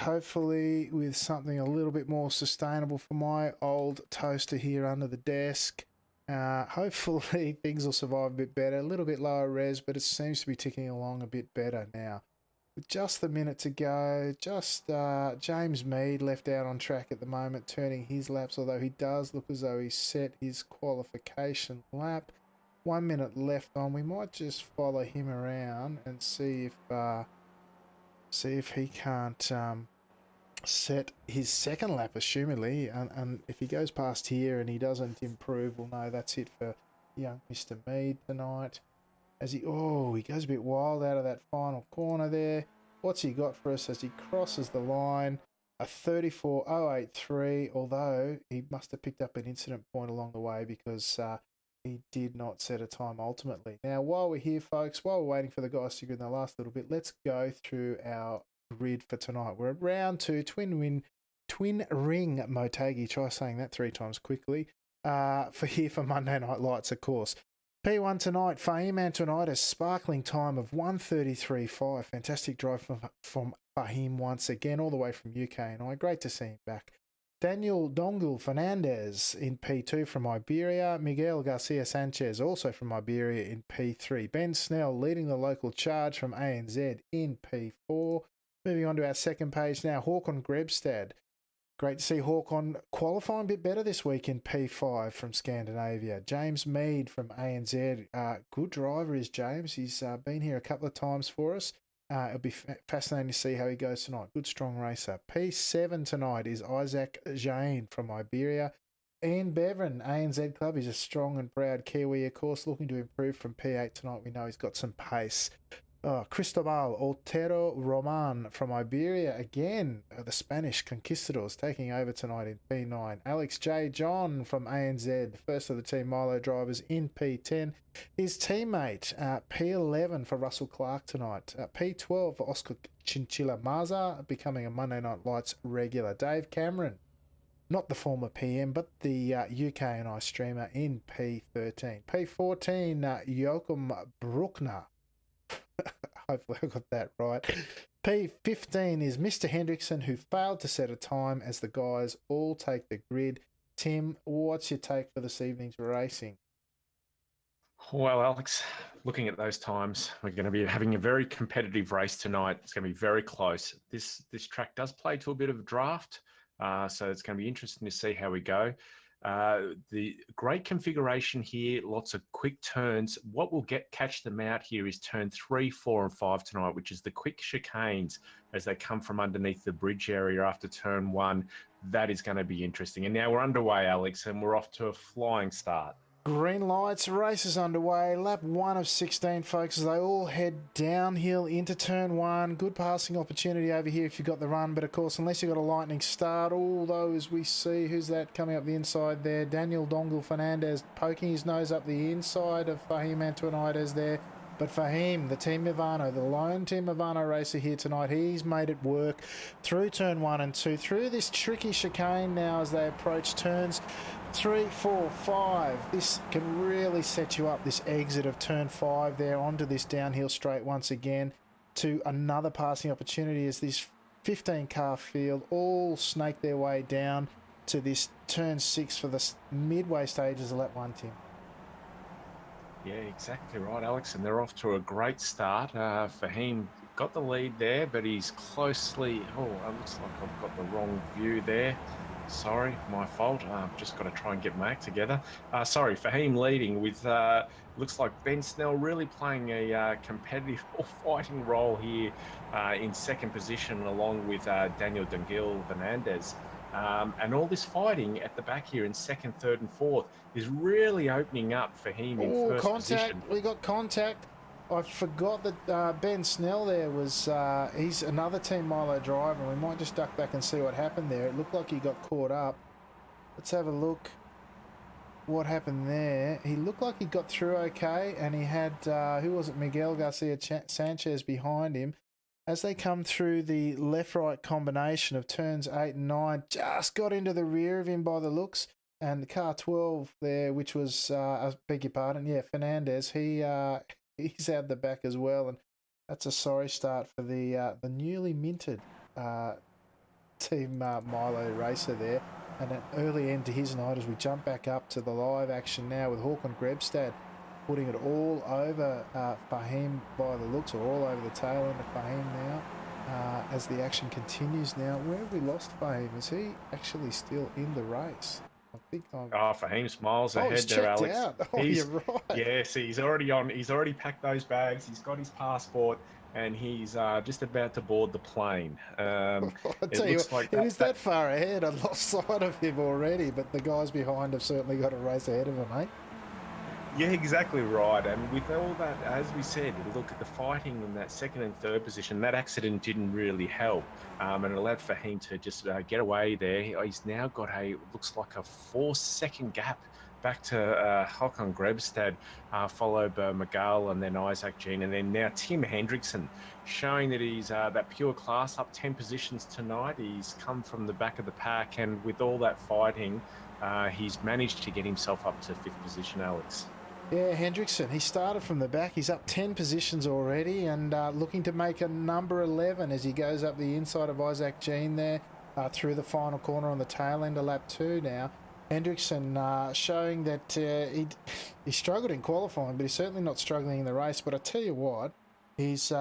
hopefully with something a little bit more sustainable for my old toaster here under the desk. Hopefully things will survive a bit better, a little bit lower res, but it seems to be ticking along a bit better now. With just the minute to go, James Mead left out on track at the moment, turning his laps, although he does look as though he's set his qualification lap. 1 minute left on. We might just follow him around and see if he can't set his second lap, assumedly. And if he goes past here and he doesn't improve, well, no, that's it for young Mr. Mead tonight. As he goes a bit wild out of that final corner there. What's he got for us as he crosses the line? A 34.083, although he must have picked up an incident point along the way because he did not set a time ultimately. Now, while we're here, folks, while we're waiting for the guys to go in the last little bit, let's go through our grid for tonight. We're at round 2, twin ring Motegi. Try saying that 3 times quickly. For Monday Night Lights, of course. P1 tonight, Fahim Antonitis, sparkling time of 1:33.5. Fantastic drive from Fahim once again, all the way from UK, and great to see him back. Daniel Dongle Fernandez in P2 from Iberia. Miguel Garcia Sanchez, also from Iberia, in P3. Ben Snell leading the local charge from ANZ in P4. Moving on to our second page now, Håkon Grebstad. Great to see Håkon qualifying a bit better this week in P5 from Scandinavia. James Mead from ANZ. Good driver is James. He's been here a couple of times for us. It'll be fascinating to see how he goes tonight. Good, strong racer. P7 tonight is Isaac Jane from Iberia. Ian Bevan, ANZ Club. He's a strong and proud Kiwi, of course, looking to improve from P8 tonight. We know he's got some pace. Cristobal Otero Roman from Iberia again, the Spanish conquistadors taking over tonight in P9. Alex J. John from ANZ, first of the Team Milo drivers in P10. His teammate, P11 for Russell Clark tonight. P12 for Oscar Chinchilla Maza, becoming a Monday Night Lights regular. Dave Cameron, not the former PM, but the UK and I streamer in P13. P14, Joachim Bruckner. Hopefully I got that right. P15 is Mr. Hendrickson, who failed to set a time as the guys all take the grid. Tim, what's your take for this evening's racing? Well, Alex, looking at those times, we're going to be having a very competitive race tonight. It's going to be very close. This track does play to a bit of a draft, so it's going to be interesting to see how we go. The great configuration here, lots of quick turns. What will catch them out here is turn 3, 4, and 5 tonight, which is the quick chicanes as they come from underneath the bridge area after turn 1. That is going to be interesting. And now we're underway, Alex, and we're off to a flying start. Green lights, race is underway. Lap 1 of 16, folks, as they all head downhill into turn 1. Good passing opportunity over here if you've got the run, but of course, unless you've got a lightning start, although as we see, who's that coming up the inside there? Daniel Dongle Fernandez poking his nose up the inside of Fahim Antonitis there. But Fahim, the Team Ivano, the lone Team Ivano racer here tonight, he's made it work through turn 1 and 2, through this tricky chicane now as they approach turns 3, 4, 5. This can really set you up, this exit of turn 5 there onto this downhill straight once again to another passing opportunity as this 15-car field all snake their way down to this turn 6 for the midway stages of lap 1, Tim. Yeah, exactly right, Alex. And they're off to a great start. Fahim got the lead there, but he's closely... Oh, it looks like I've got the wrong view there. Sorry, my fault. I've just got to try and get my act together. Sorry, Fahim leading with, looks like Ben Snell really playing a competitive or fighting role here in second position along with Daniel Dungil Fernandez. And all this fighting at the back here in second, third and fourth is really opening up for him in first position. We got contact. I forgot that Ben Snell there was, he's another Team Milo driver. We might just duck back and see what happened there. It looked like he got caught up. Let's have a look what happened there. He looked like he got through okay, and he had, who was it, Miguel Garcia Sanchez behind him. As they come through the left-right combination of turns 8 and 9, just got into the rear of him by the looks. And the car 12 there, which was, I beg your pardon, yeah, Fernandez, he's out the back as well. And that's a sorry start for the newly minted Team Milo racer there. And an early end to his night as we jump back up to the live action now with Håkon Grebstad putting it all over Fahim by the looks, or all over the tail end of Fahim now. As the action continues now, where have we lost Fahim? Is he actually still in the race? I think I'm... Oh, Fahim's miles ahead he's there, checked Alex. out. Oh, He's, you're right. Yes, he's already on. He's already packed those bags. He's got his passport, and he's just about to board the plane. I It tell you looks what, like it is that far ahead. I've lost sight of him already, but the guys behind have certainly got a race ahead of him, mate. Yeah, exactly right. And with all that, as we said, look at the fighting in that second and third position. That accident didn't really help, and it allowed Fahim to just get away there. He's now got looks like a 4-second gap back to Håkon Grebstad, followed by Miguel and then Isaac Jean, and then now Tim Hendrickson, showing that he's that pure class, up 10 positions tonight. He's come from the back of the pack, and with all that fighting, he's managed to get himself up to 5th position, Alex. Yeah, Hendrickson, he started from the back. He's up 10 positions already and looking to make a number 11 as he goes up the inside of Isaac Jean there through the final corner on the tail end of lap 2 now. Hendrickson showing that he struggled in qualifying, but he's certainly not struggling in the race. But I tell you what, he's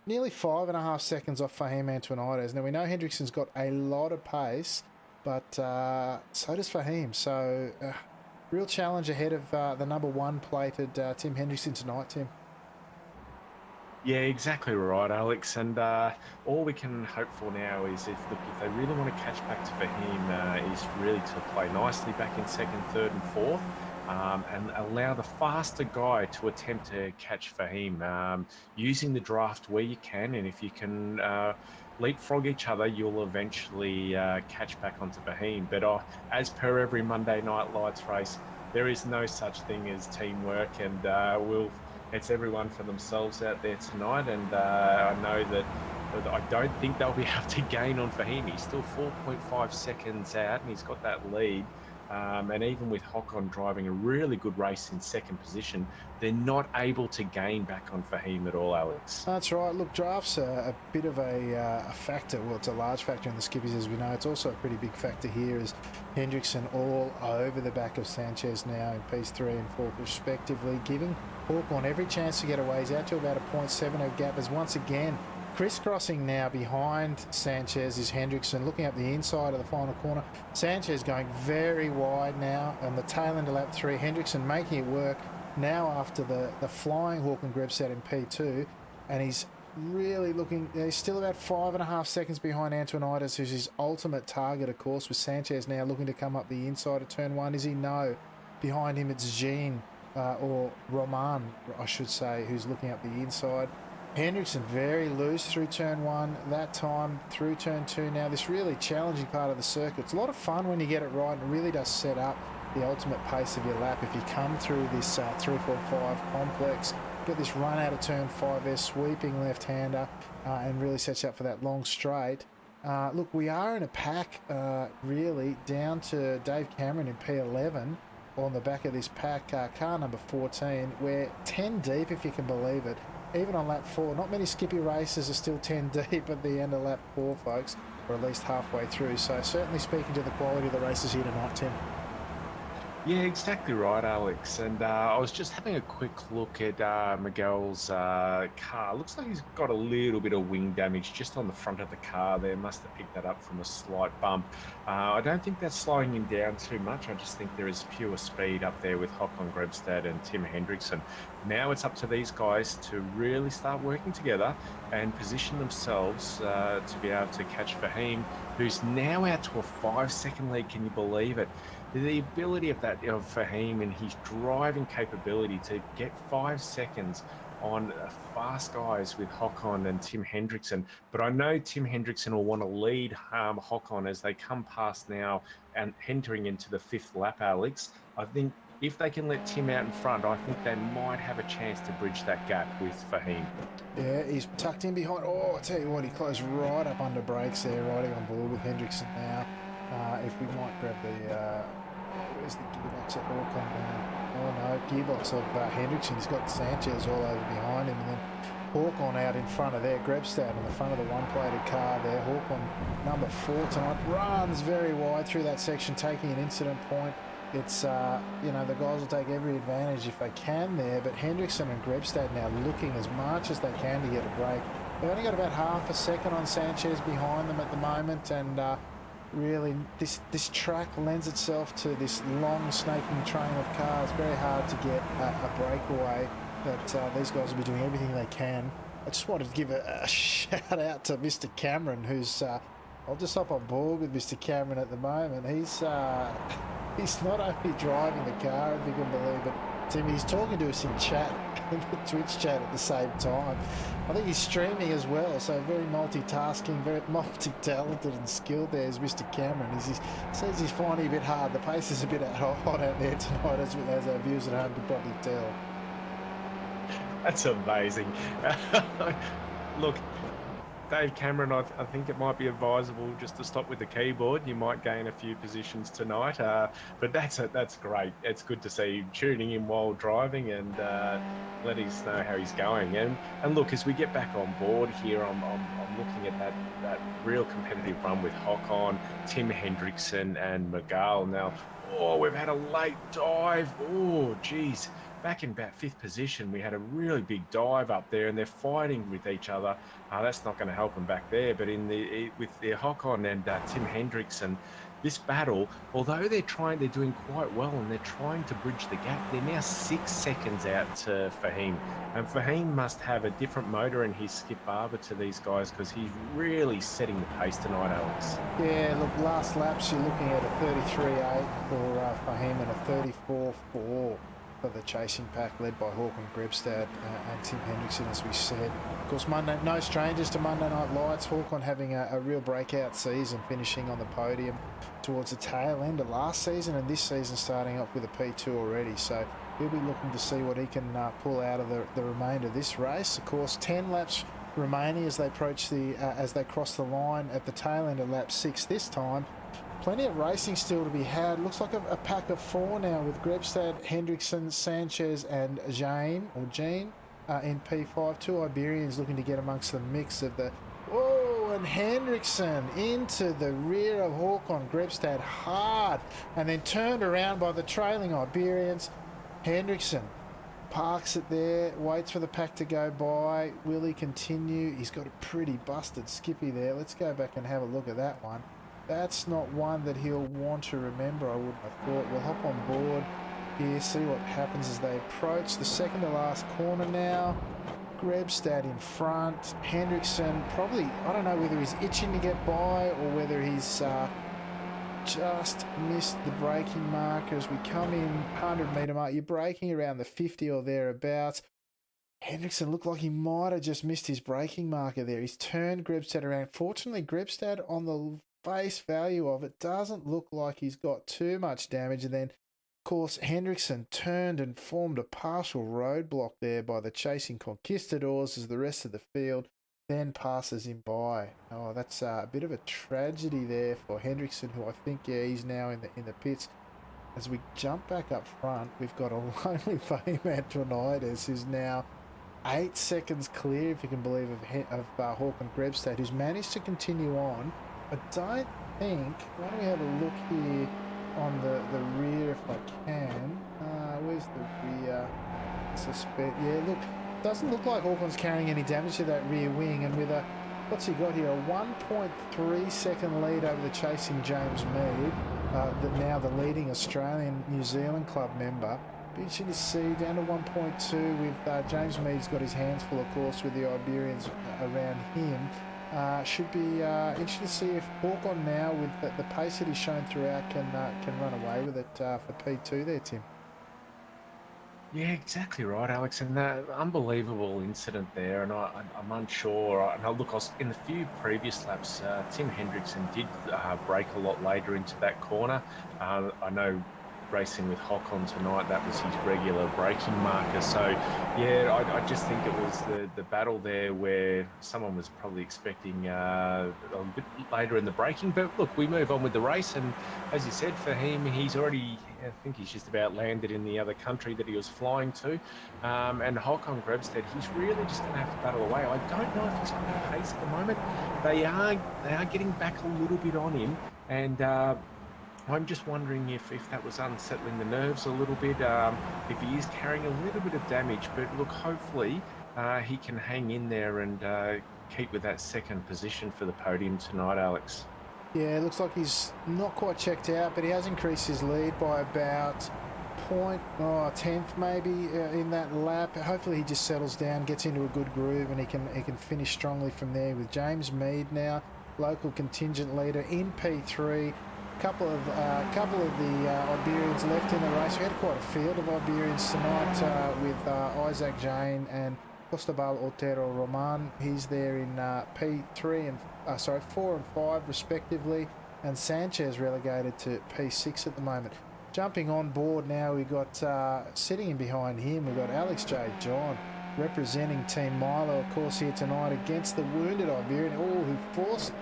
nearly 5.5 seconds off Fahim Antoinides. Now, we know Hendrickson's got a lot of pace, but so does Fahim. So... real challenge ahead of the number 1 plated Tim Hendrickson tonight, Tim. Yeah, exactly right, Alex. And all we can hope for now is if they really want to catch back to Fahim, is really to play nicely back in 2nd, 3rd and 4th, and allow the faster guy to attempt to catch Fahim, using the draft where you can. And if you can leapfrog each other, you'll eventually catch back onto Fahim. But as per every Monday Night Lights race, there is no such thing as teamwork, and it's everyone for themselves out there tonight. And I know that I don't think they'll be able to gain on Fahim. He's still 4.5 seconds out, and he's got that lead. And even with Håkon driving a really good race in 2nd position, they're not able to gain back on Fahim at all, Alex. That's right. Look, draft's a bit of a factor. Well, it's a large factor in the skippies, as we know. It's also a pretty big factor here as Hendrickson all over the back of Sanchez now in Ps 3 and 4 respectively, giving Håkon every chance to get away. He's out to about a 0.70 gap as once again crisscrossing now behind Sanchez is Hendrickson, looking up the inside of the final corner. Sanchez going very wide now on the tail end of lap 3. Hendrickson making it work now after the flying Håkon Grebstad in P2, and he's really looking, he's still about 5.5 seconds behind Antoinides, who's his ultimate target, of course, with Sanchez now looking to come up the inside of turn 1. Is he? No. Behind him it's Jean, or Roman, I should say, who's looking up the inside. Hendrickson very loose through turn 1, that time through turn 2 now. This really challenging part of the circuit. It's a lot of fun when you get it right, and it really does set up the ultimate pace of your lap. If you come through this 3-4-5 complex, get this run out of turn 5 there, sweeping left-hander, and really sets you up for that long straight. Look, we are in a pack, really, down to Dave Cameron in P11 on the back of this pack, car number 14. We're 10 deep, if you can believe it. Even on lap 4, not many skippy races are still 10 deep at the end of lap 4, folks, or at least halfway through. So certainly speaking to the quality of the races here tonight, Tim. Yeah, exactly right, Alex. And I was just having a quick look at Miguel's car. Looks like he's got a little bit of wing damage just on the front of the car there. Must have picked that up from a slight bump. I don't think that's slowing him down too much. I just think there is pure speed up there with Håkon Grebstad and Tim Hendrickson. Now it's up to these guys to really start working together and position themselves to be able to catch Fahim, who's now out to a 5-second lead. Can you believe it? The ability of Fahim and his driving capability to get 5 seconds on fast guys with Håkon and Tim Hendrickson. But I know Tim Hendrickson will want to lead Håkon as they come past now and entering into the 5th lap, Alex. I think if they can let Tim out in front, I think they might have a chance to bridge that gap with Fahim. Yeah, he's tucked in behind. Oh, I tell you what, he closed right up under brakes there, riding on board with Hendrickson now. If we might grab the... where's the gearbox at Håkon now? Oh no, gearbox of Hendrickson. He's got Sanchez all over behind him, and then Hawkon out in front of there, Grebstad in the front of the one-plated car there. Hawkon, number 4 tonight, runs very wide through that section, taking an incident point. It's, you know, the guys will take every advantage if they can there, but Hendrickson and Grebstad now looking as much as they can to get a break. They've only got about half a second on Sanchez behind them at the moment, and really this track lends itself to this long snaking train of cars. Very hard to get a breakaway, but these guys will be doing everything they can. I just wanted to give a shout out to Mr. Cameron, who's I'll just hop on board with Mr. Cameron at the moment. He's not only driving the car, if you can believe it, Tim, he's talking to us in chat, in the Twitch chat at the same time. I think he's streaming as well, so very multitasking, very multi-talented and skilled there is Mr. Cameron. He says he's finding it a bit hard. The pace is a bit hot out there tonight, as our viewers at home could probably tell. That's amazing. Look, Dave Cameron, I think it might be advisable just to stop with the keyboard. You might gain a few positions tonight, but that's great. It's good to see him tuning in while driving and letting us know how he's going. And look, as we get back on board here, I'm looking at that real competitive run with Hawkon, Tim Hendrickson and Miguel. Now, we've had a late dive. Oh, geez. Back in about 5th position, we had a really big dive up there, and they're fighting with each other. That's not going to help them back there. But with their Hawkon and Tim Hendrickson, this battle, although they're doing quite well and they're trying to bridge the gap, they're now 6 seconds out to Fahim. And Fahim must have a different motor in his Skip Barber to these guys, because he's really setting the pace tonight, Alex. Yeah, look, last laps you're looking at a 33.8 for Fahim and a 34.4 for the chasing pack led by Hawkon, Grebstad and Tim Hendrickson, as we said. Of course, Monday, no strangers to Monday Night Lights. Hawkon having a real breakout season, finishing on the podium towards the tail end of last season, and this season starting off with a P2 already. So he'll be looking to see what he can pull out of the remainder of this race. Of course, 10 laps remaining as they approach as they cross the line at the tail end of lap 6 this time. Plenty of racing still to be had. Looks like a pack of 4 now, with Grebstad, Hendrickson, Sanchez and Jean in P5. 2 Iberians looking to get amongst the mix of the... Oh, and Hendrickson into the rear of Hawkon, Grebstad hard, and then turned around by the trailing Iberians. Hendrickson parks it there, waits for the pack to go by. Will he continue? He's got a pretty busted skippy there. Let's go back and have a look at that one. That's not one that he'll want to remember, I wouldn't have thought. We'll hop on board here, see what happens as they approach the second to last corner now. Grebstad in front. Hendrickson probably, I don't know whether he's itching to get by or whether he's just missed the braking marker as we come in 100 metre mark. You're braking around the 50 or thereabouts. Hendrickson looked like he might have just missed his braking marker there. He's turned Grebstad around. Fortunately, Grebstad, on the face value of it, doesn't look like he's got too much damage. And then, of course, Hendrickson turned and formed a partial roadblock there by the chasing Conquistadors as the rest of the field then passes him by. Oh, that's a bit of a tragedy there for Hendrickson, who I think, yeah, he's now in the pits. As we jump back up front, we've got a lonely Fahim Antonides, who's now 8 seconds clear, if you can believe, of Hawkon Grebstad, who's managed to continue on. I don't think... Why don't we have a look here on the rear if I can. Where's the rear? Yeah, look. Doesn't look like Hawkon's carrying any damage to that rear wing. And with a... What's he got here? A 1.3 second lead over the chasing James Mead. Now the leading Australian New Zealand club member. Be interesting to see, down to 1.2 with James Mead's got his hands full, of course, with the Iberians around him. Should be interesting to see if Hawkon now, with the pace that he's shown throughout, can run away with it for P2 there, Tim. Yeah, exactly right, Alex. And that unbelievable incident there, and I'm unsure. And look, in the few previous laps, Tim Hendrickson did brake a lot later into that corner. I know racing with Hock on tonight, that was his regular braking marker. So, yeah, I just think it was the battle there where someone was probably expecting a bit later in the braking. But look, we move on with the race. And as you said, for him, he's already, I think he's just about landed in the other country that he was flying to. And Hock on Grebstead, he's really just going to have to battle away. I don't know if he's got the pace at the moment. They are getting back a little bit on him. And I'm just wondering if that was unsettling the nerves a little bit, if he is carrying a little bit of damage. But look, hopefully he can hang in there and keep with that second position for the podium tonight, Alex. Yeah, it looks like he's not quite checked out, but he has increased his lead by about a tenth maybe in that lap. Hopefully he just settles down, gets into a good groove, and he can finish strongly from there with James Mead now, local contingent leader in P3. Couple of the Iberians left in the race. We had quite a field of Iberians tonight with Isaac Jane and Costabal Otero Roman. He's there in P3 and 4 and 5 respectively, and Sanchez relegated to P6 at the moment. Jumping on board now, we got sitting in behind him, we've got Alex J. John representing Team Milo, of course, here tonight against the wounded Iberian, who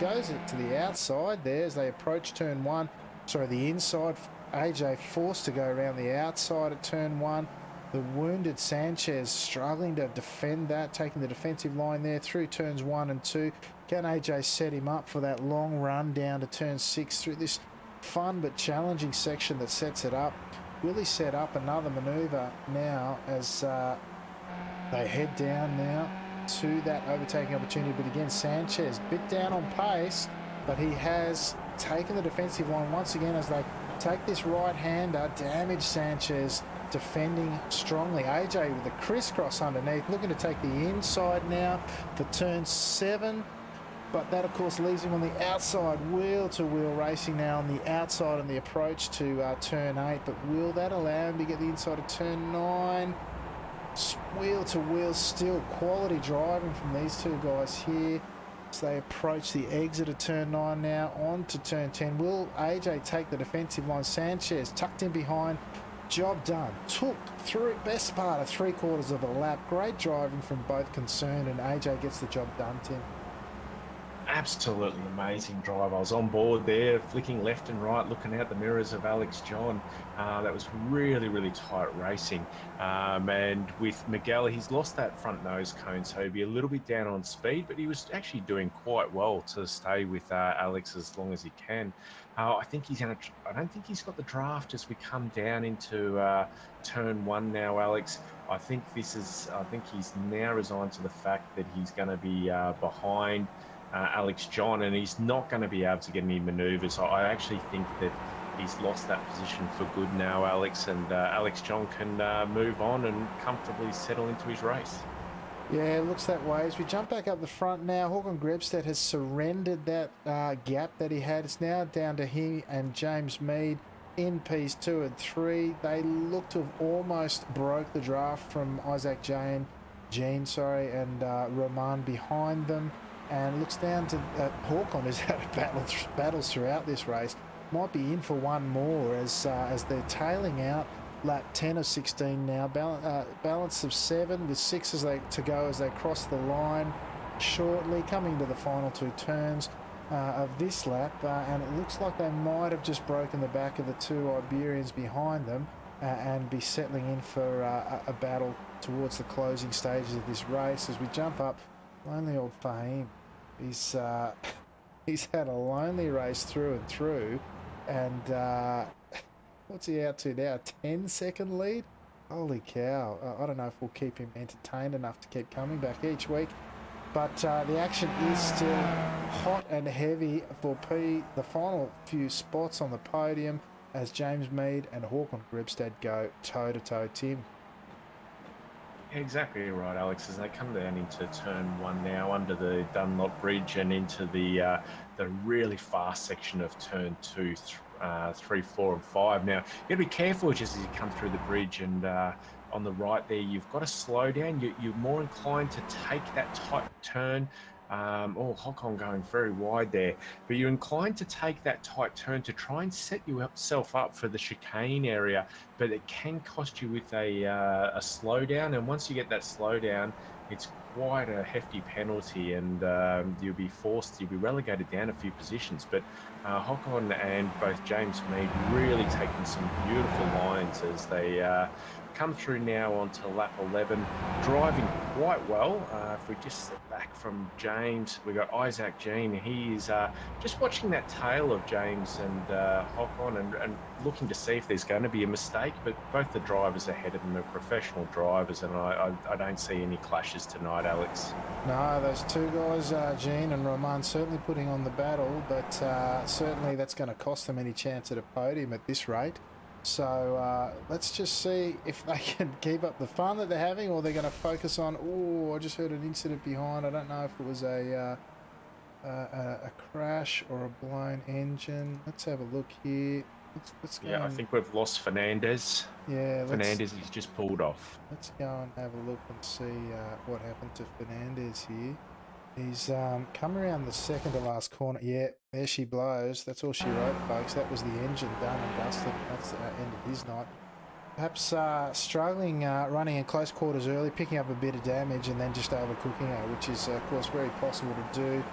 goes it to the outside there as they approach turn 1. Sorry, the inside. AJ forced to go around the outside at turn 1. The wounded Sanchez struggling to defend that, taking the defensive line there through turns 1 and 2. Can AJ set him up for that long run down to turn 6 through this fun but challenging section that sets it up? Will he set up another manoeuvre now as they head down now to that overtaking opportunity? But again, Sanchez a bit down on pace, but he has taken the defensive line once again as they take this right-hander. Damage Sanchez defending strongly. AJ with a crisscross underneath, looking to take the inside now for turn 7. But that, of course, leaves him on the outside, wheel-to-wheel racing now on the outside on the approach to turn 8. But will that allow him to get the inside of turn 9? Wheel to wheel still, quality driving from these two guys here as they approach the exit of turn 9 now on to turn 10. Will AJ take the defensive line? Sanchez tucked in behind, job done. Took through best part of 3/4 of a lap. Great driving from both concerned, and AJ gets the job done, Tim. Absolutely amazing drive. I was on board there, flicking left and right, looking out the mirrors of Alex John. That was really, really tight racing. And with Miguel, he's lost that front nose cone, so he'll be a little bit down on speed, but he was actually doing quite well to stay with Alex as long as he can. I think he's going to. I don't think he's got the draft as we come down into turn 1 now, Alex. I think he's now resigned to the fact that he's going to be behind Alex John, and he's not going to be able to get any manoeuvres. I actually think that he's lost that position for good now, Alex, and Alex John can move on and comfortably settle into his race. Yeah, it looks that way. As we jump back up the front now, Håkon Grebstead has surrendered that gap that he had. It's now down to him and James Mead in Ps 2 and 3. They look to have almost broke the draft from Isaac Jean, and Roman behind them. And looks down to Håkon, who's had battles throughout this race. Might be in for one more as they're tailing out. Lap 10 of 16 now. Balance of 7 with 6 to go as they cross the line shortly, coming to the final 2 turns of this lap. And it looks like they might have just broken the back of the 2 Iberians behind them and be settling in for a battle towards the closing stages of this race. As we jump up, lonely old Fahim. He's had a lonely race through and through, and what's he out to now? 10-second lead? Holy cow! I don't know if we'll keep him entertained enough to keep coming back each week, but the action is still hot and heavy for the final few spots on the podium as James Mead and Håkon Grebstead go toe to toe. Tim. Exactly right, Alex. As they come down into turn 1 now, under the Dunlop Bridge and into the really fast section of turn 2, 3, 4, and 5. Now, you got to be careful just as you come through the bridge, and on the right there, you've got to slow down. You're more inclined to take that tight turn Hocon going very wide there, but you're inclined to take that tight turn to try and set yourself up for the chicane area, but it can cost you with a slowdown, and once you get that slowdown, it's quite a hefty penalty, and you'll be relegated down a few positions. But Hocon and both James Mead really taking some beautiful lines as they come through now onto lap 11, driving quite well. If we just step back from James, we've got Isaac Jean. He is just watching that tail of James and Hocon and looking to see if there's going to be a mistake, but both the drivers ahead of them are professional drivers, and I don't see any clashes tonight, Alex. No, those two guys, Jean and Roman, certainly putting on the battle, but certainly that's going to cost them any chance at a podium at this rate. So let's just see if they can keep up the fun that they're having, or they're going to focus on, I just heard an incident behind. I don't know if it was a crash or a blown engine. Let's have a look here. Let's go. Yeah, I think we've lost Fernandez. Yeah, Fernandez he's just pulled off. Let's go and have a look and see what happened to Fernandez here. He's come around the second to last corner. Yeah, there she blows. That's all she wrote, folks. That was the engine done and dusted. That's the end of his night. Perhaps struggling running in close quarters early, picking up a bit of damage and then just overcooking her, which is, of course, very possible to do.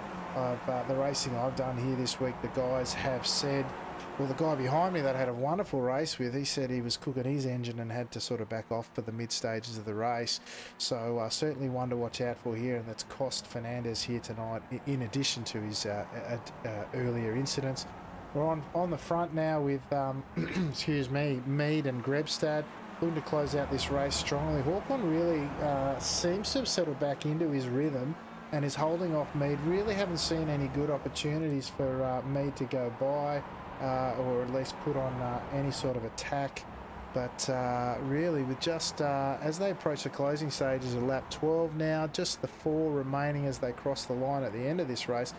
The racing I've done here this week, the guys have said, well, the guy behind me that I had a wonderful race with, he said he was cooking his engine and had to sort of back off for the mid stages of the race. So certainly one to watch out for here, and that's cost Fernandez here tonight, in addition to his earlier incidents. We're on the front now with, excuse me, Mead and Grebstad, looking to close out this race strongly. Hawthorne really seems to have settled back into his rhythm and is holding off Mead. Really haven't seen any good opportunities for Mead to go by. Or at least put on any sort of attack. But really, with just as they approach the closing stages of lap 12 now, just the 4 remaining as they cross the line at the end of this race.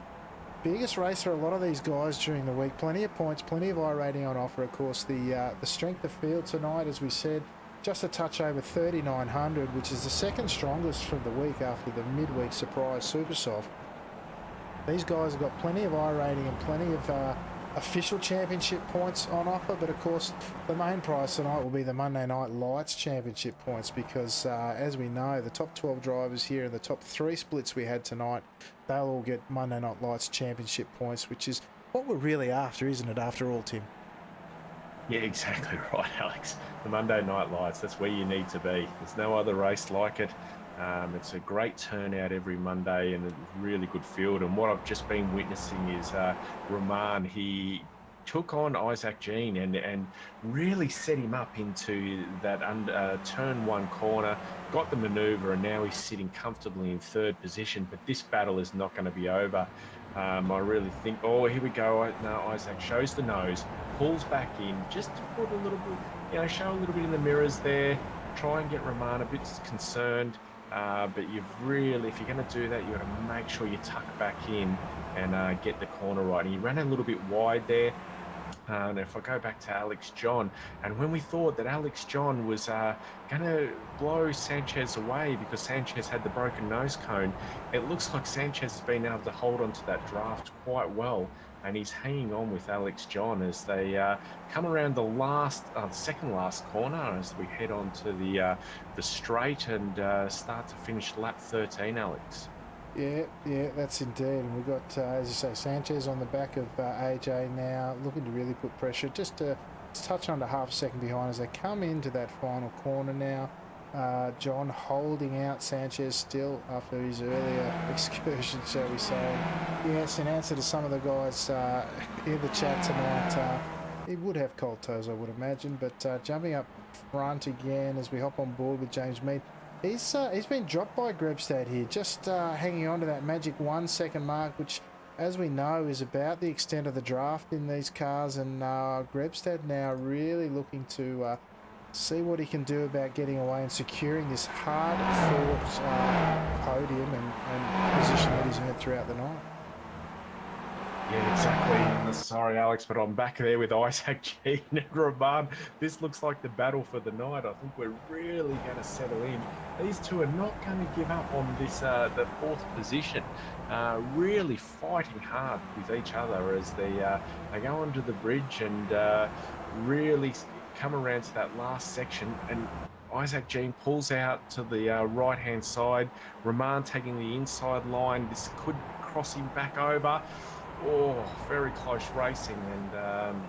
Biggest race for a lot of these guys during the week. Plenty of points, plenty of iRating on offer. Of course, the strength of field tonight, as we said, just a touch over 3,900, which is the second strongest from the week after the midweek surprise Super Soft. These guys have got plenty of iRating and plenty of official championship points on offer, but of course the main prize tonight will be the Monday Night Lights championship points, because as we know, the top 12 drivers here and the top 3 splits we had tonight, they'll all get Monday Night Lights championship points, which is what we're really after, isn't it, after all, Tim? Yeah, exactly right, Alex. The Monday Night Lights, that's where you need to be. There's no other race like it. It's a great turnout every Monday and a really good field. And what I've just been witnessing is Roman. He took on Isaac Jean and really set him up into that turn 1 corner, got the manoeuvre, and now he's sitting comfortably in 3rd position. But this battle is not going to be over. I really think, here we go. Now Isaac shows the nose, pulls back in, just to put a little bit, show a little bit in the mirrors there, try and get Roman a bit concerned. But you've really, if you're going to do that, you've got to make sure you tuck back in and get the corner right. And he ran a little bit wide there. And if I go back to Alex John, and when we thought that Alex John was going to blow Sanchez away because Sanchez had the broken nose cone, it looks like Sanchez has been able to hold on to that draft quite well. And he's hanging on with Alex John as they come around the second last corner as we head on to the straight and start to finish lap 13, Alex. Yeah, that's indeed. And we've got, as you say, Sanchez on the back of AJ now, looking to really put pressure. Just a touch under half a second behind as they come into that final corner now. John holding out Sanchez still after his earlier excursion, shall we say. Yes, in answer to some of the guys in the chat tonight, he would have cold toes, I would imagine, but jumping up front again as we hop on board with James Mead. He's been dropped by Grebstad here, just hanging on to that magic 1 second mark, which, as we know, is about the extent of the draft in these cars, and Grebstad now really looking to see what he can do about getting away and securing this hard-fought podium and position that he's earned throughout the night. Yeah, exactly. Sorry, Alex, but I'm back there with Isaac G and Rahman. This looks like the battle for the night. I think we're really going to settle in. These two are not going to give up on this, the fourth position. Really fighting hard with each other as they go onto the bridge and really come around to that last section. And Isaac Jean pulls out to the right-hand side. Rahman taking the inside line. This could cross him back over. Oh, very close racing, and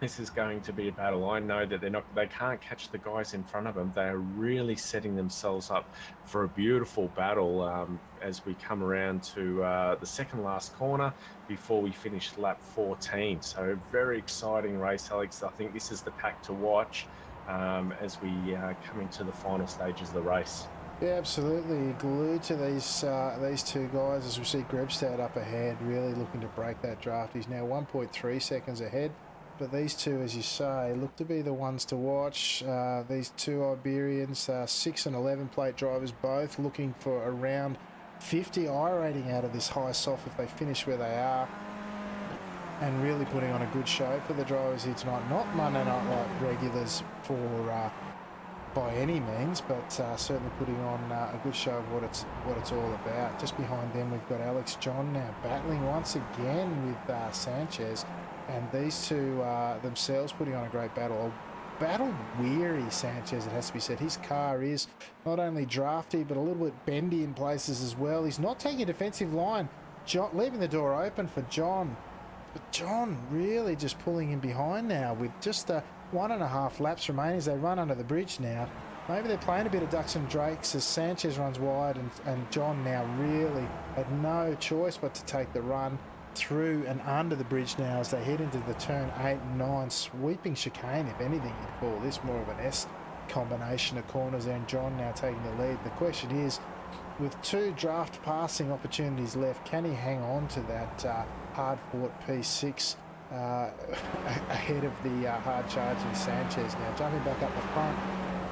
this is going to be a battle. I know that they can't catch the guys in front of them. They are really setting themselves up for a beautiful battle as we come around to the second last corner before we finish lap 14. So very exciting race, Alex. I think this is the pack to watch as we come into the final stages of the race. Yeah, absolutely. Glued to these two guys as we see Grebstad up ahead, really looking to break that draft. He's now 1.3 seconds ahead, but these two, as you say, look to be the ones to watch. These two Iberians, 6 and 11 plate drivers, both looking for around 50 rating out of this high soft if they finish where they are, and really putting on a good show for the drivers here tonight. Not Monday Night Light regulars for by any means, but certainly putting on a good show of what it's all about. Just behind them, we've got Alex John now battling once again with Sanchez, and these two themselves putting on a great battle. A battle-weary Sanchez, it has to be said. His car is not only drafty, but a little bit bendy in places as well. He's not taking a defensive line, John, leaving the door open for John. But John really just pulling in behind now with just 1.5 laps remaining as they run under the bridge now. Maybe they're playing a bit of ducks and drakes as Sanchez runs wide, and John now really had no choice but to take the run through and under the bridge now as they head into the turn 8 and 9. Sweeping chicane, if anything, you'd call this more of an S combination of corners there, and John now taking the lead. The question is, with 2 draft passing opportunities left, can he hang on to that hard-fought P6 ahead of the hard-charging Sanchez now, jumping back up the front?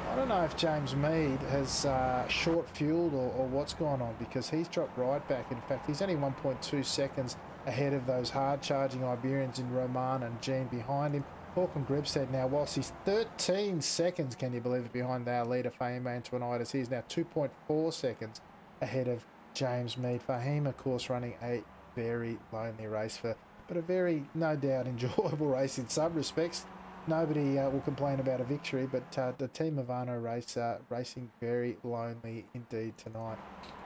I don't know if James Mead has short-fueled or what's gone on, because he's dropped right back. In fact, he's only 1.2 seconds ahead of those hard-charging Iberians in Roman and Jean behind him. Håkon Grebstad now, whilst he's 13 seconds, can you believe it, behind our leader Fahim Antonitis. He's now 2.4 seconds ahead of James Mead. Fahim, of course, running a very lonely race, but a very, no doubt, enjoyable race in some respects. Nobody will complain about a victory, but the Team Movano race racing very lonely indeed tonight.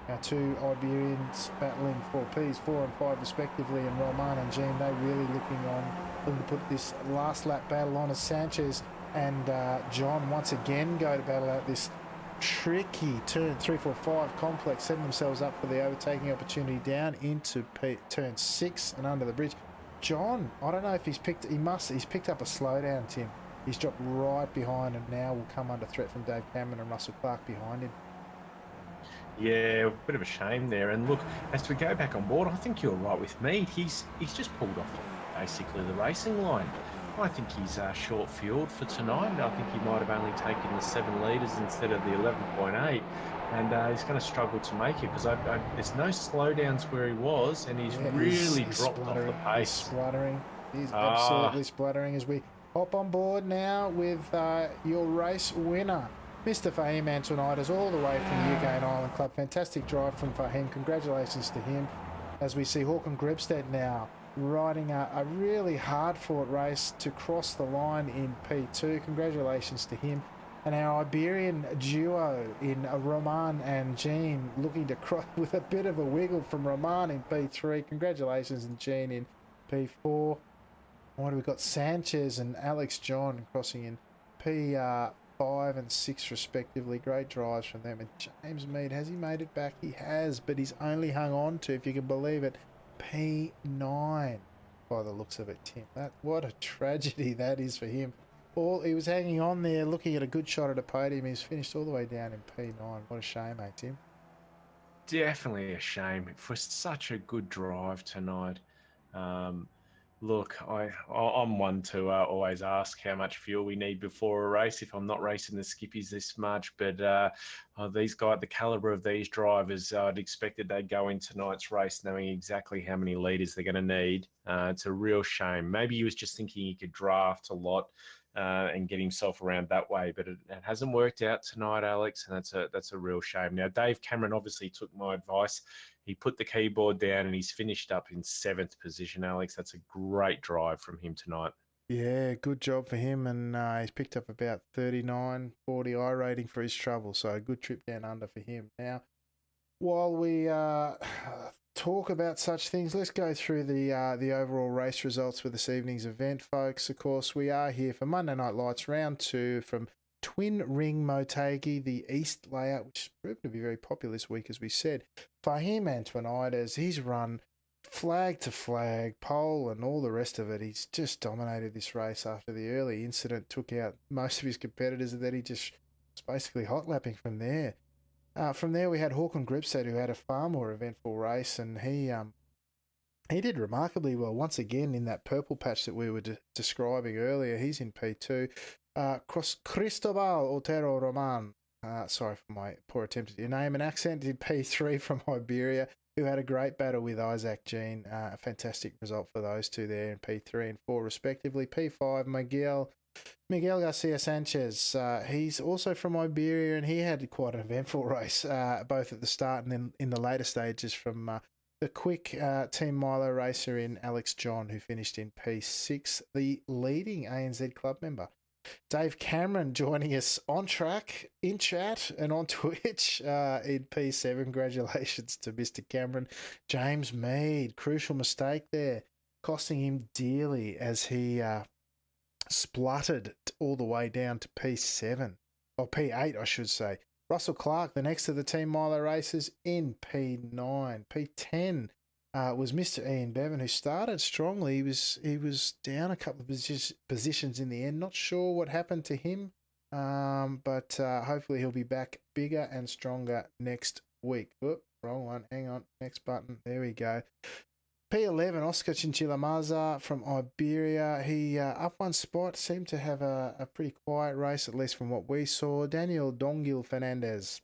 Our 2 Iberians battling for Ps 4 and 5 respectively, and Roman and Jean, they really looking to put this last lap battle on as Sanchez and John once again go to battle out this tricky turn 3, 4, 5 complex, setting themselves up for the overtaking opportunity down into turn 6 and under the bridge. John, I don't know if he's picked up a slowdown, Tim. He's dropped right behind and now will come under threat from Dave Cameron and Russell Clark behind him. Yeah, a bit of a shame there. And look, as we go back on board, I think you're right with me. He's just pulled off basically the racing line. I think he's short-fueled for tonight. I think he might have only taken the 7 litres instead of the 11.8. And he's going to struggle to make it because there's no slowdowns where he was, and he's really dropped off the pace. He's spluttering. He's absolutely spluttering as we hop on board now with your race winner, Mr. Fahim Antonitis, all the way from the UK and Ireland Club. Fantastic drive from Fahim. Congratulations to him. As we see Håkon Grebstad now riding a really hard-fought race to cross the line in P2. Congratulations to him. And our Iberian duo in Roman and Jean looking to cross with a bit of a wiggle from Roman in P3. Congratulations, and Jean in P4. What have we got? Sanchez and Alex John crossing in P5 and 6 respectively. Great drives from them. And James Mead, has he made it back? He has, but he's only hung on to, if you can believe it, P9 by the looks of it, Tim. What a tragedy that is for him. He was hanging on there, looking at a good shot at a podium. He's finished all the way down in P9. What a shame, eh, Tim? Definitely a shame for such a good drive tonight. Look, I'm one to always ask how much fuel we need before a race if I'm not racing the skippies this much. But these guys, the caliber of these drivers, I'd expected they'd go in tonight's race knowing exactly how many litres they're going to need. It's a real shame. Maybe he was just thinking he could draft a lot and get himself around that way, but it hasn't worked out tonight, Alex, and that's a real shame. Now, Dave Cameron obviously took my advice. He put the keyboard down and he's finished up in 7th position, Alex. That's a great drive from him tonight. Yeah, good job for him, and he's picked up about 39, 40 rating for his trouble, so a good trip down under for him. Now, while we talk about such things, let's go through the overall race results for this evening's event, folks. Of course, we are here for Monday Night Lights Round 2 from Twin Ring Motegi, the East layout, which has proven to be very popular this week, as we said. Fahim Antonides, he's run flag to flag, pole, and all the rest of it. He's just dominated this race after the early incident took out most of his competitors, and then he just was basically hot lapping from there. From there, we had Håkon Gripstead, who had a far more eventful race, and he did remarkably well once again in that purple patch that we were describing earlier. He's in P2. Cristobal Otero Roman, sorry for my poor attempt at your name and accent, did P3 from Iberia, who had a great battle with Isaac Jean. A fantastic result for those two there in P3 and 4 respectively. P5, Miguel Garcia Sanchez, he's also from Iberia, and he had quite an eventful race, both at the start and then in the later stages from the quick Team Milo racer in Alex John, who finished in P6, the leading ANZ club member. Dave Cameron joining us on track, in chat, and on Twitch in P7. Congratulations to Mr. Cameron. James Mead, crucial mistake there, costing him dearly as he spluttered all the way down to P7, or P8, I should say. Russell Clark, the next of the Team Milo racers, in P9. P10 was Mr. Ian Bevan, who started strongly. He was down a couple of positions in the end. Not sure what happened to him, but hopefully he'll be back bigger and stronger next week. Oop, wrong one. Hang on. Next button. There we go. P11, Oscar Chinchilla from Iberia. He up one spot, seemed to have a pretty quiet race, at least from what we saw. Daniel Dongil Fernandez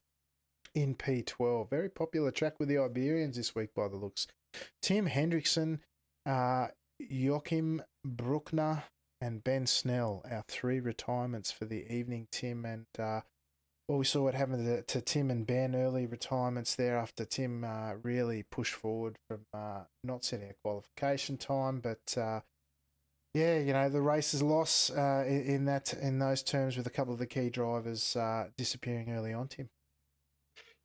in P12. Very popular track with the Iberians this week by the looks. Tim Hendrickson, Joachim Bruckner, and Ben Snell, our 3 retirements for the evening, Tim. And well, we saw what happened to Tim and Ben, early retirements there after Tim really pushed forward from not setting a qualification time. But yeah, the race's loss in those terms, with a couple of the key drivers disappearing early on, Tim.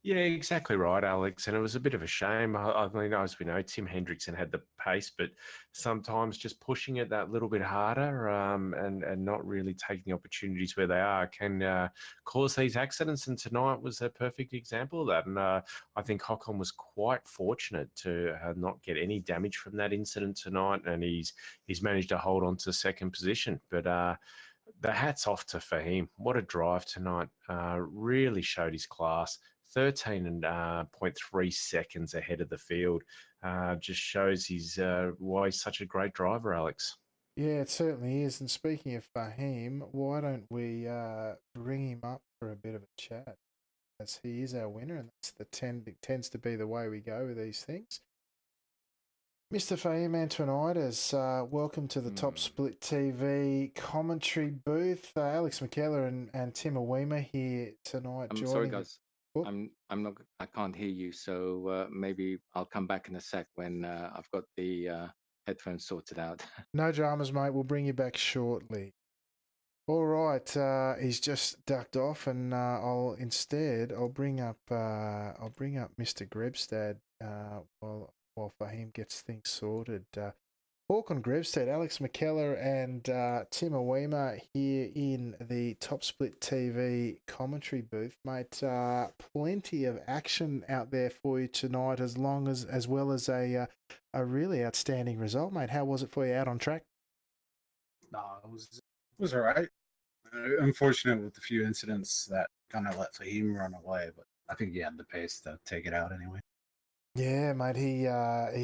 Yeah, exactly right, Alex. And it was a bit of a shame. I mean, as we know, Tim Hendrickson had the pace, but sometimes just pushing it that little bit harder and not really taking the opportunities where they are can cause these accidents. And tonight was a perfect example of that. And I think Håkon was quite fortunate to not get any damage from that incident tonight, and he's managed to hold on to second position. But the hat's off to Fahim. What a drive tonight. Really showed his class. 13.3 seconds ahead of the field. Just shows why he's such a great driver, Alex. Yeah, it certainly is. And speaking of Fahim, why don't we bring him up for a bit of a chat, as he is our winner, and tends to be the way we go with these things. Mr. Fahim Antonides, welcome to the Top Split TV commentary booth. Alex McKellar and Tim Awima here tonight. I'm sorry, guys. I can't hear you, so maybe I'll come back in a sec when I've got the headphones sorted out. No dramas, mate. We'll bring you back shortly. All right, he's just ducked off, and I'll bring up Mr. Grebstad while Fahim gets things sorted. Håkon Grebstead, Alex McKellar, and Tim Awima here in the Top Split TV commentary booth, mate. Plenty of action out there for you tonight, as well as a really outstanding result, mate. How was it for you out on track? No, it was all right. Unfortunate with a few incidents that kind of let Fahim run away, but I think he had the pace to take it out anyway. Yeah, mate. He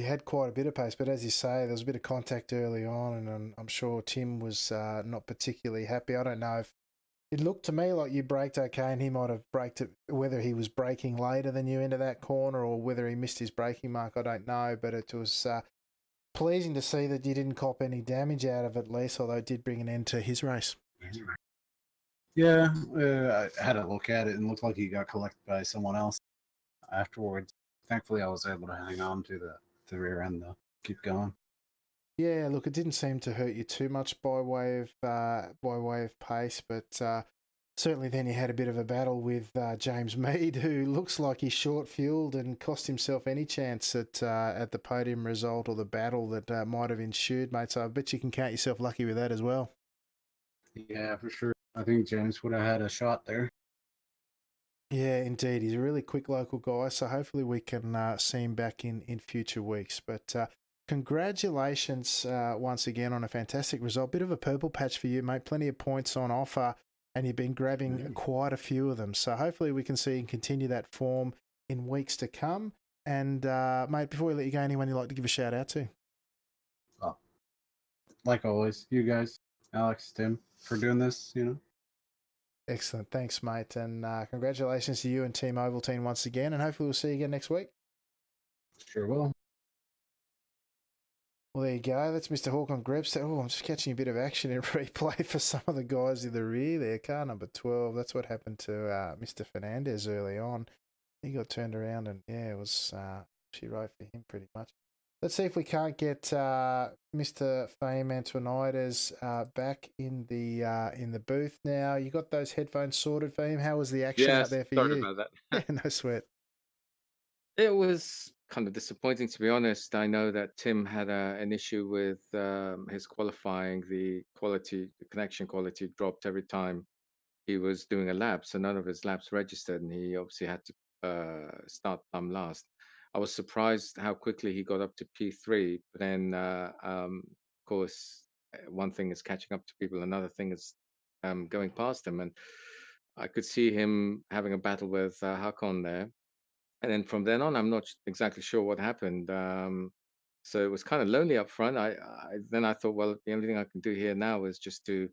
had quite a bit of pace, but as you say, there was a bit of contact early on, and I'm sure Tim was not particularly happy. I don't know if it looked to me like you braked okay, and he might have braked it. Whether he was braking later than you into that corner, or whether he missed his braking mark, I don't know. But it was pleasing to see that you didn't cop any damage out of it, at least. Although it did bring an end to his race. Yeah, I had a look at it and looked like he got collected by someone else afterwards. Thankfully, I was able to hang on to the rear end though. Keep going. Yeah, look, it didn't seem to hurt you too much by way of pace, but certainly then you had a bit of a battle with James Mead, who looks like he's short fueled and cost himself any chance at the podium result or the battle that might have ensued, mate. So I bet you can count yourself lucky with that as well. Yeah, for sure. I think James would have had a shot there. Yeah, indeed. He's a really quick local guy, so hopefully we can see him back in future weeks. But congratulations once again on a fantastic result. Bit of a purple patch for you, mate. Plenty of points on offer, and you've been grabbing quite a few of them. So hopefully we can see and continue that form in weeks to come. And, mate, before we let you go, anyone you'd like to give a shout out to? Oh, like always, you guys, Alex, Tim, for doing this, Excellent. Thanks, mate. And congratulations to you and Team Ovaltine once again. And hopefully we'll see you again next week. Sure will. Well, there you go. That's Mr. Hawk on Grebs. Oh, I'm just catching a bit of action in replay for some of the guys in the rear there. Car number 12. That's what happened to Mr. Fernandez early on. He got turned around and, yeah, it was she rode for him pretty much. Let's see if we can't get Mr. Fame Antonides back in the booth now. You got those headphones sorted for him? How was the action out Yes, there for sorry you? about that. Yeah, no sweat. It was kind of disappointing, to be honest. I know that Tim had an issue with his qualifying. The connection quality dropped every time he was doing a lap, so none of his laps registered, and he obviously had to start last. I was surprised how quickly he got up to P3, but then, of course, one thing is catching up to people, another thing is going past them, and I could see him having a battle with Hakon there. And then from then on, I'm not exactly sure what happened. So it was kind of lonely up front. Then I thought, well, the only thing I can do here now is just to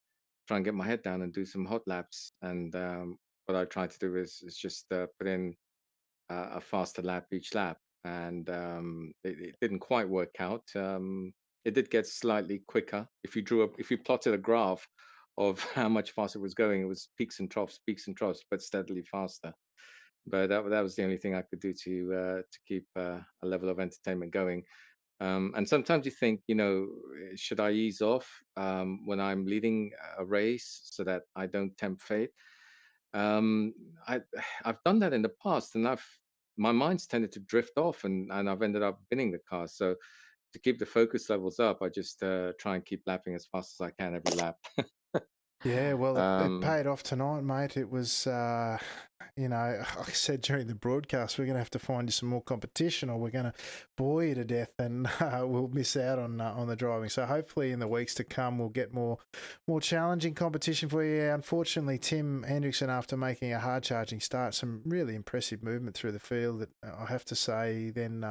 try and get my head down and do some hot laps. And what I tried to do is just put in a faster lap each lap, and it didn't quite work out. It did get slightly quicker. If you plotted a graph of how much faster it was peaks and troughs, but steadily faster. But that was the only thing I could do to keep a level of entertainment going. And sometimes you think, should I ease off when I'm leading a race so that I don't tempt fate? Um, I I've done that in the past, and I've my mind's tended to drift off, and I've ended up winning the car. So to keep the focus levels up, I just try and keep lapping as fast as I can every lap. Yeah, well, it um, paid off tonight, mate. It was, like I said during the broadcast, we're going to have to find you some more competition, or we're going to bore you to death, and we'll miss out on the driving. So hopefully, in the weeks to come, we'll get more challenging competition for you. Unfortunately, Tim Hendrickson, after making a hard charging start, some really impressive movement through the field. That I have to say, then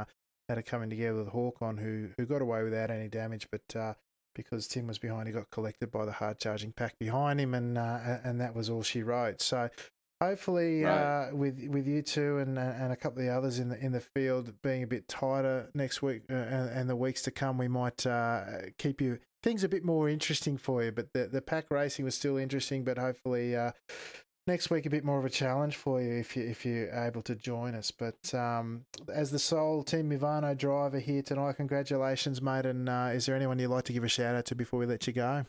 had it coming together with Hawkon, who got away without any damage, but. Because Tim was behind, he got collected by the hard charging pack behind him, and that was all she wrote. So hopefully, right. with you two and a couple of the others in the field being a bit tighter next week and the weeks to come, we might keep things a bit more interesting for you. But the pack racing was still interesting, but hopefully next week a bit more of a challenge for you if you're able to join us. But as the sole Team Mivano driver here tonight, congratulations, mate. And is there anyone you'd like to give a shout out to before we let you go?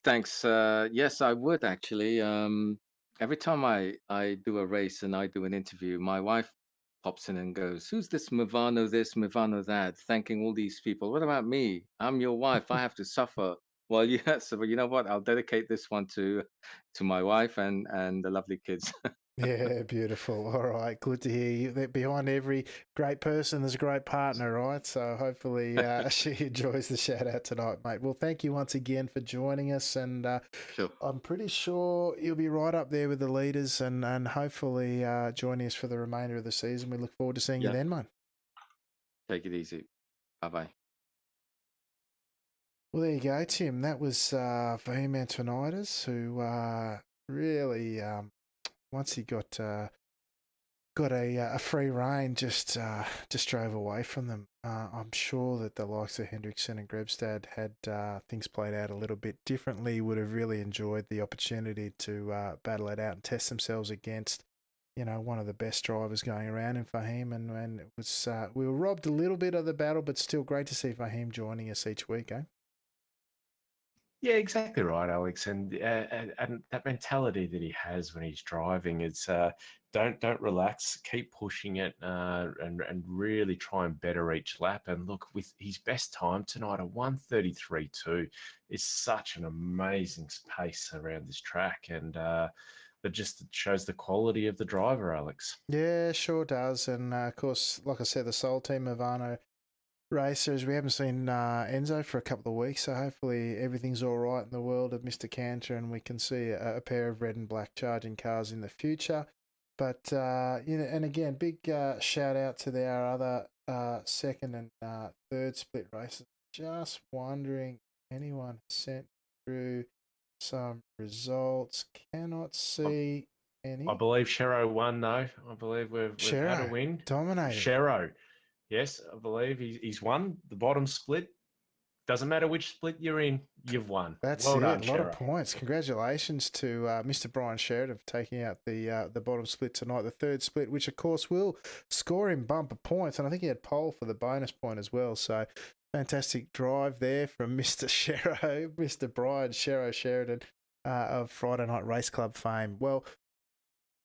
Thanks. Yes, I would actually. Every time I do a race and I do an interview, my wife pops in and goes, "Who's this Movano this, Movano that?" Thanking all these people. What about me? I'm your wife. I have to suffer. Well, yes. But you know what? I'll dedicate this one to my wife and the lovely kids. Yeah, beautiful. All right, good to hear you. That behind every great person, there's a great partner, right? So hopefully she enjoys the shout out tonight, mate. Well, thank you once again for joining us, and Sure. I'm pretty sure you'll be right up there with the leaders, and hopefully joining us for the remainder of the season. We look forward to seeing you Yeah. then, mate. Take it easy. Bye-bye. Well, there you go, Tim. That was Fahim Antonitis, who really, once he got a free rein, just drove away from them. I'm sure that the likes of Hendrickson and Grebstad had things played out a little bit differently, would have really enjoyed the opportunity to battle it out and test themselves against, one of the best drivers going around in Fahim. And it was we were robbed a little bit of the battle, but still great to see Fahim joining us each week, eh? Yeah, exactly right, Alex. And that mentality that he has when he's driving, it's don't relax, keep pushing it, and really try and better each lap. And look, with his best time tonight, a 1:33.2, is such an amazing pace around this track, and that just shows the quality of the driver, Alex. Yeah, sure does. And of course, like I said, the Soul Team Movano racers, we haven't seen Enzo for a couple of weeks, so hopefully everything's all right in the world of Mr. Cantor, and we can see a pair of red and black charging cars in the future. But and again, big shout out to our other second and third split races. Just wondering, anyone sent through some results? Cannot see any. I believe Shero won, though. I believe we've had a Shero win. dominating. Shero. Yes, I believe he's won the bottom split. Doesn't matter which split you're in, you've won. That's well it. done, A lot of Shero. points. Congratulations to Mr. Brian Sheridan for taking out the bottom split tonight, the third split, which of course will score him bumper points. And I think he had pole for the bonus point as well. So fantastic drive there from Mr. Shero, Mr. Brian Sheridan of Friday Night Race Club fame. Well,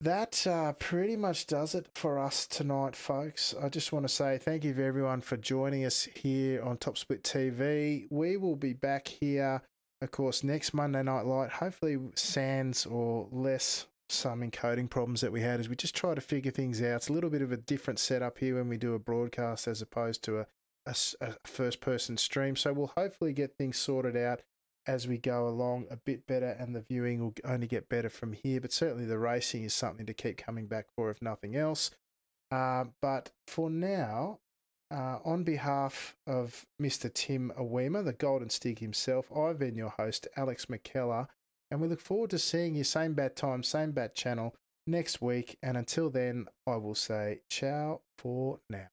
that pretty much does it for us tonight, folks. I just want to say thank you to everyone for joining us here on Top Split TV. We will be back here, of course, next Monday Night Light, hopefully sans or less some encoding problems that we had as we just try to figure things out. It's a little bit of a different setup here when we do a broadcast as opposed to a first-person stream. So we'll hopefully get things sorted out as we go along a bit better, and the viewing will only get better from here. But certainly the racing is something to keep coming back for, if nothing else. But for now, on behalf of Mr. Tim Awema, the Golden Stick himself, I've been your host, Alex McKellar, and we look forward to seeing you same bat time, same bat channel next week. And until then, I will say ciao for now.